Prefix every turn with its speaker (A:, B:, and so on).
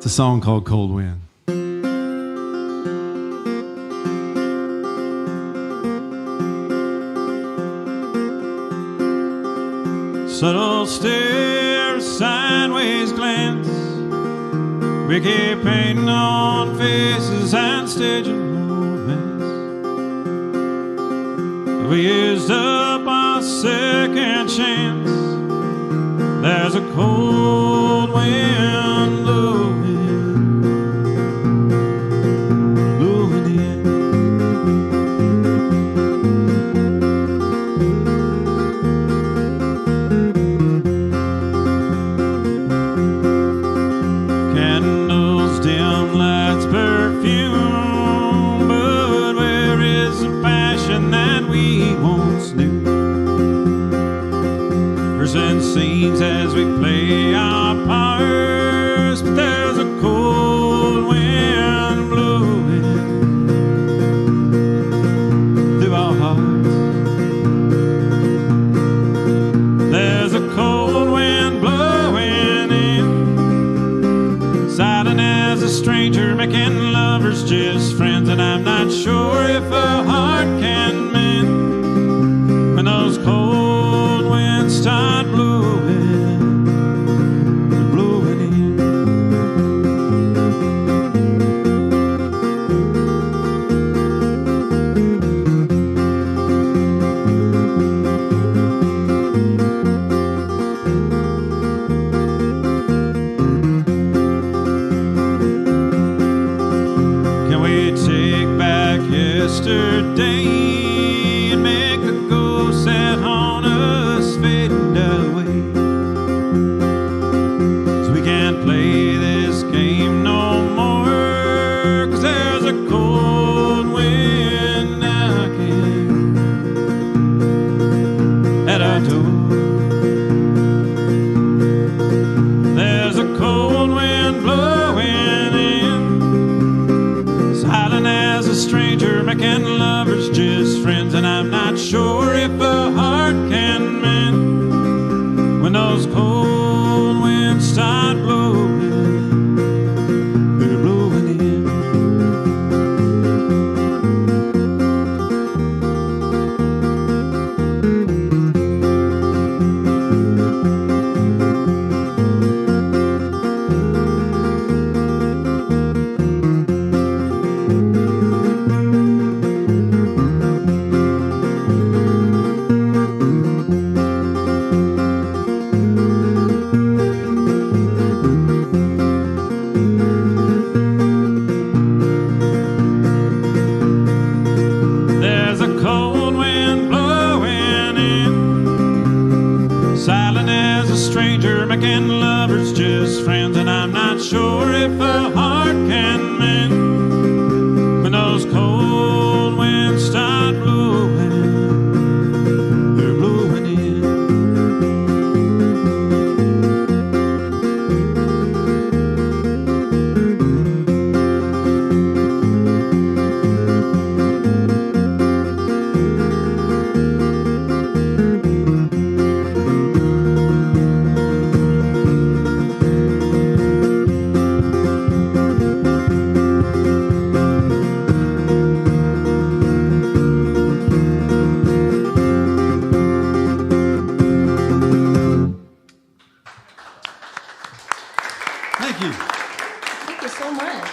A: It's a song called Cold Wind. Subtle stare, sideways glance, Ricky painting on faces and staging romance. We used up our second chance. There's a cold wind blowing, blowing in. Candles, dim lights, perfume, but where is the passion that we once knew? And scenes as we play our parts, but there's a cold wind blowing through our hearts. There's a cold wind blowing in, silent as a stranger, making lovers just friends, and I'm not sure if a heart can mend when those cold winds start blowing, blowing in. Can we take back yesterday and make the ghosts that haunt us fade away, so we can't play this game no more, 'cause there's a cold wind knocking at our door. There's a cold wind blowing in, silent as a stranger, making lovers just friends, and I'm not sure if a heart can mend when those cold winds start blowing, they're blowing in. There's a cold wind blowing in, silent as a stranger, making lovers just friends, and I'm not sure if a heart can mend when those cold winds start blowing, they're blowing in. Thank you.
B: Thank you so much.